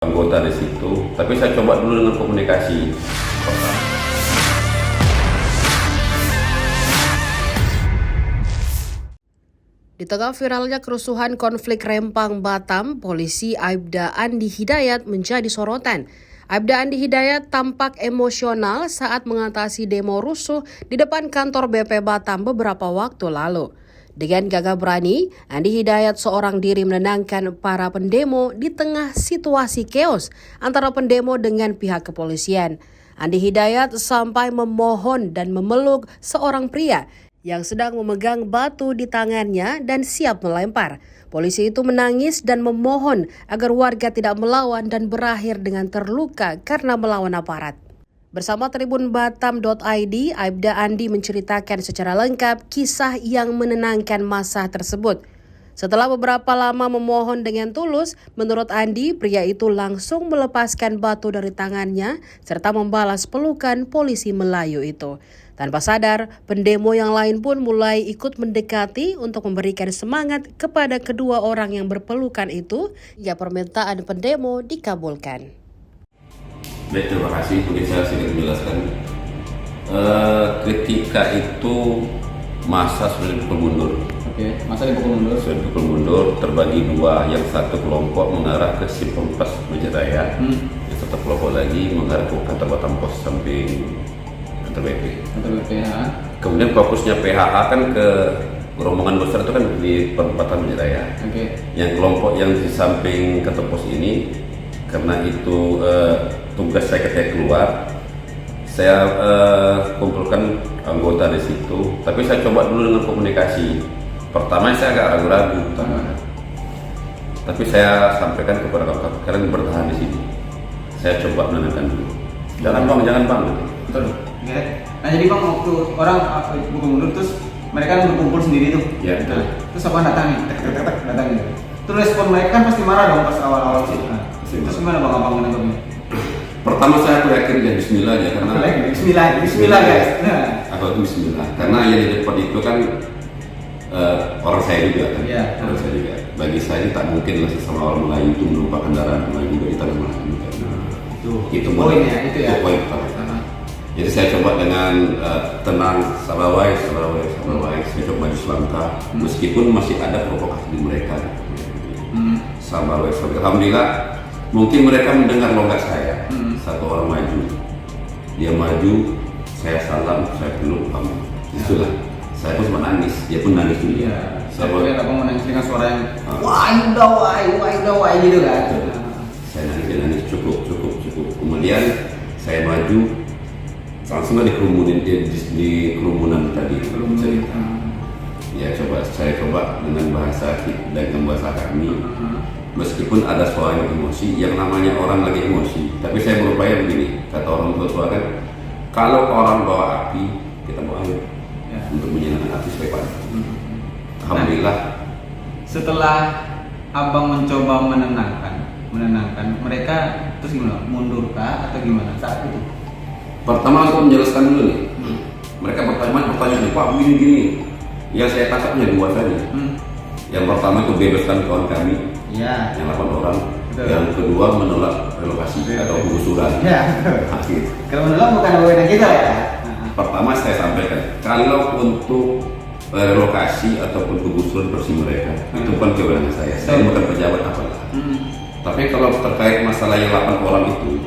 anggota di situ, tapi saya coba dulu dengan komunikasi. Di tengah viralnya kerusuhan konflik Rempang Batam, polisi Aibda Andi Hidayat menjadi sorotan. Aibda Andi Hidayat tampak emosional saat mengatasi demo rusuh di depan kantor BP Batam beberapa waktu lalu. Dengan gagah berani, Andi Hidayat seorang diri menenangkan para pendemo di tengah situasi chaos antara pendemo dengan pihak kepolisian. Andi Hidayat sampai memohon dan memeluk seorang pria yang sedang memegang batu di tangannya dan siap melempar. Polisi itu menangis dan memohon agar warga tidak melawan dan berakhir dengan terluka karena melawan aparat. Bersama tribunbatam.id, Aibda Andi menceritakan secara lengkap kisah yang menenangkan masa tersebut. Setelah beberapa lama memohon dengan tulus, menurut Andi, pria itu langsung melepaskan batu dari tangannya serta membalas pelukan polisi Melayu itu. Tanpa sadar, pendemo yang lain pun mulai ikut mendekati untuk memberikan semangat kepada kedua orang yang berpelukan itu hingga permintaan pendemo dikabulkan. Baik, terima kasih. Mungkin saya sedikit menjelaskan. Ketika itu masa sudah dipukul mundur. Oke, masa dipukul mundur? Sudah dipukul mundur, terbagi dua. Yang satu kelompok mengarah ke Simpompas Majaya, yang satu kelompok lagi mengarah ke kantor Batam Pos samping kantor BP. Kantor BP, ya. Kemudian fokusnya PHA kan ke rombongan besar itu kan di perempatan Majaya. Oke. Yang kelompok yang di samping kantor pos ini, karena itu tugas saya ketika keluar, saya kumpulkan anggota di situ, tapi saya coba dulu dengan komunikasi. Pertama saya agak ragu-ragu, tapi saya sampaikan kepada kawan-kawan, kalian bertahan di sini. Saya coba menenangkan dulu. Jangan bang. Betul. Oke. Nah jadi bang, waktu orang pukul mundur terus mereka berkumpul sendiri tuh. Ya. Betul. Terus apa datangin? Datangin. Terus respon mereka kan pasti marah dong pas awal-awal sih. Nah, terus gimana bang abang menanggapnya? Pertama saya teriakin ya Bismillah ya, karena Bismillah guys. Nah. Aku itu Bismillah, karena yang di depan itu kan orang saya juga kan, orang saya juga. Bagi saya tak mungkin lah sesama orang Melayu itu melupakan kendaraan Melayu juga di tanah Melayu. Itu poinnya, itu ya. Itu poin pertama. Jadi saya coba dengan tenang, sabar, saya coba maju selangkah, meskipun masih ada provokasi di mereka. Sabar. Alhamdulillah, mungkin mereka mendengar logat saya. Satu orang maju, dia maju, saya salam, saya peluk, itulah. Saya pun menangis, dia pun nangis juga. Ya, saya boleh abang menangis dengan suara yang wah gitu kan. Saya nangis, cukup. Kemudian saya maju, langsung di kerumunan tadi. Ya saya coba dengan bahasa kami. Meskipun ada suara yang emosi, yang namanya orang lagi emosi, tapi saya berupaya begini, kata orang tua kan, kalau orang bawa api, kita bawa air untuk menyalakan api supaya padam. Alhamdulillah. Setelah abang mencoba menenangkan mereka, terus gimana? Mundur kah atau gimana saat itu? Pertama aku menjelaskan dulu nih. Mereka bertanya nih, Pak gini. Yang saya tangkapnya dua saja. Yang pertama itu bebaskan kawan kami, yang 8 orang. Betul. Yang kedua menolak relokasi atau penggusuran. Kalau menolak bukan wewenang kita ya. Pertama saya sampaikan, kalau untuk relokasi ataupun penggusuran versi mereka, itu bukan kewenangan saya. Saya bukan pejabat apalah. Tapi kalau terkait masalah yang 8 orang itu,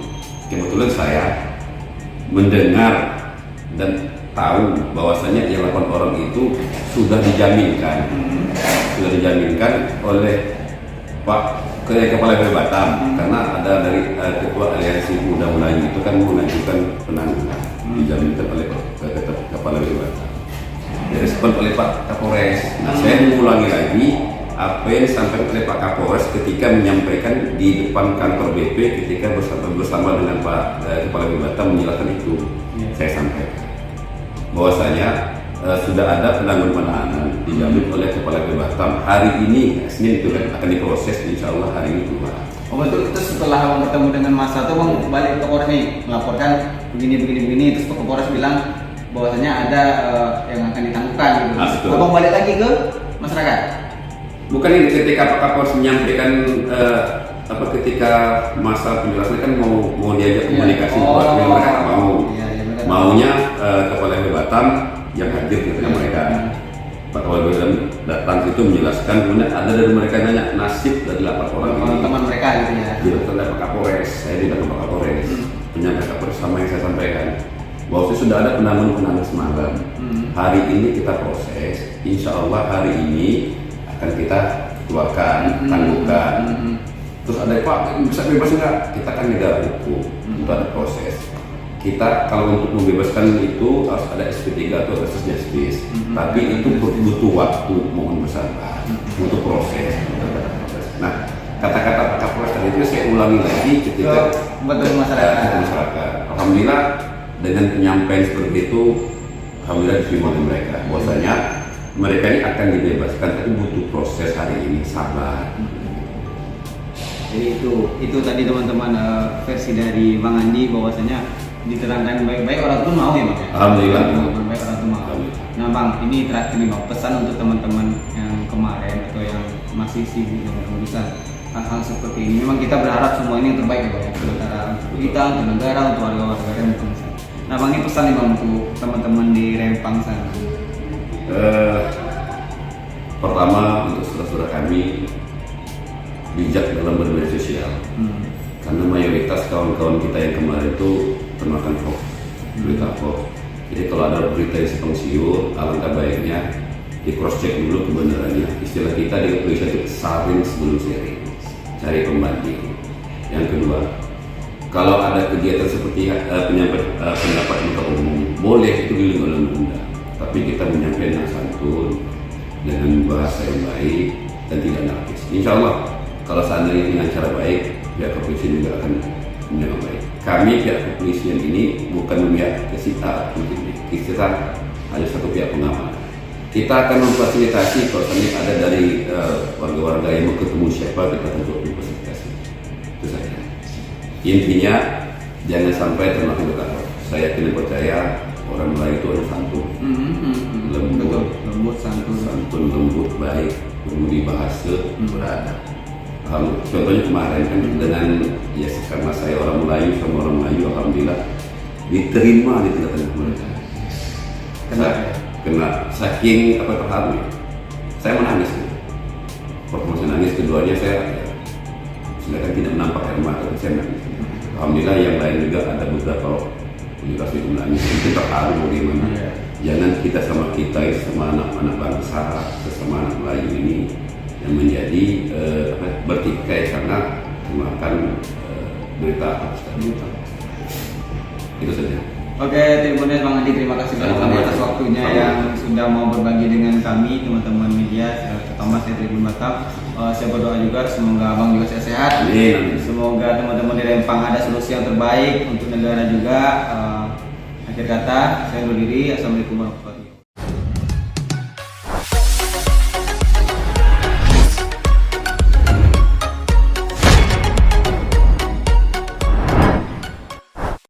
kebetulan saya mendengar dan tahu bahwasanya yang 8 orang itu sudah dijaminkan oleh Pak Kepala BP Batam, karena ada dari Ketua Aliansi Muda Melayu itu kan mengajukan penangguhan, dijaminkan oleh Kepala BP Batam. Direspon oleh Pak Kapolres. Nah, saya mengulangi lagi apa yang disampaikan oleh Pak Kapolres ketika menyampaikan di depan kantor BP ketika bersama dengan Pak Kepala BP Batam menjelaskan itu. Saya sampaikan bahwasanya sudah ada penangguhan penahanan dijamin oleh Kepala BP Batam. Hari ini Senin itu kan akan diproses, insya Allah hari ini keluar. Oh betul. Terus setelah abang bertemu dengan masa itu bang balik ke Polres nih melaporkan begini terus Pak Kapolres bilang bahwasanya ada yang akan ditangguhkan gitu. Abang balik lagi ke masyarakat? Bukan ini ketika Pak Kapolres menyampaikan ketika masa penjelasan kan mau diajak komunikasi, Iya. buat mereka nggak mau. Iya, iya, mereka Maunya kepala Batam yang hadir di tengah mereka. Pak Kepala Batam datang itu menjelaskan, kemudian ada dari mereka nanya nasib dari 8 orang ini. teman mereka gitu ya. Dilakukan oleh Pak Kapolres, saya didatangi Pak Kapolres, penyampaian Kapolres sama yang saya sampaikan bahwa sudah ada penanganan semalam. Hari ini kita proses, insya Allah hari ini akan kita keluarkan, tangguhkan. Terus ada Pak bisa bebas nggak? Kita kan negara hukum, itu ada proses. Kita kalau untuk membebaskan itu harus ada SP3 atau reses justice, tapi itu butuh waktu, mohon bersabar untuk proses. Nah, kata-kata Pak Kapolres tadi itu saya ulangi lagi ketika betul masyarakat. masyarakat. Alhamdulillah dengan penyampaian seperti itu, alhamdulillah diterima oleh mereka. Bahwasanya mereka ini akan dibebaskan, tapi butuh proses hari ini, sabar. Jadi itu tadi teman-teman versi dari Bang Andi bahwasanya diterangkan baik-baik, orang tuh mau ya Bang ya? Alhamdulillah. Baik orang tuh mau. Nah Bang, ini terakhir nih Bang, pesan untuk teman-teman yang kemarin atau yang masih sibuk dengan urusan hal-hal seperti ini. Memang kita berharap semua ini yang terbaik ya Bang ya, untuk kita, untuk negara, untuk warga-warga Rempang sana. Nah Bang, ini pesan nih Bang untuk teman-teman di Rempang sana. Pertama untuk saudara-saudara kami bijak dalam bermedia sosial, karena mayoritas kawan-kawan kita yang kemarin itu termakan hoax, berita hoax. Jadi kalau ada berita yang simpang siur, alangkah baiknya di cross check dulu kebenarannya. Istilah kita di kepolisian itu saring sebelum sharing, cari pembanding. Yang kedua, kalau ada kegiatan seperti penyampaian pendapat muka umum, boleh itu dilindungi oleh undang-undang. Tapi kita menyampaikan dengan santun, dengan bahasa yang baik dan tidak narkis. Insya Allah kalau seandainya dengan cara baik, pihak kepolisian juga akan dengan baik. Kami pihak kepolisian ini bukan memihak ke kita, kita hanya satu pihak pengaman. Kita akan memfasilitasi kalau seandainya ada dari warga-warga yang mau ketemu siapa, kita akan coba memfasilitasi. Itu saja. Intinya jangan sampai termakan berkata. Saya yakin percaya orang Melayu itu orang santun, lembut, santun, lembut, baik, berbudi bahasa, beradab. Contohnya kemarin kan dengan ya karena saya orang Melayu sama orang Melayu, alhamdulillah diterima di tengah-tengah mereka. Kena saking apa terharu, saya menangis. Pertama saya nangis, keduanya saya silakan tidak menampak air mata, saya nangis. Alhamdulillah yang lain juga ada beberapa universitas itu menangis, itu terharu bagaimana. Jangan kita sama anak-anak bangsa, sesama anak Melayu ini yang menjadi bertikai karena memakan berita hoax tadi. Itu saja. Oke, Tribuners Bang Andi, terima kasih banyak atas waktunya yang sudah mau berbagi dengan kami teman-teman media, terutama saya Tribun Batam. Saya berdoa juga semoga Abang juga sehat. Amin. Semoga teman-teman di Rempang ada solusi yang terbaik untuk negara juga. Akhir kata, saya undur diri. Assalamualaikum warahmatullahi wabarakatuh.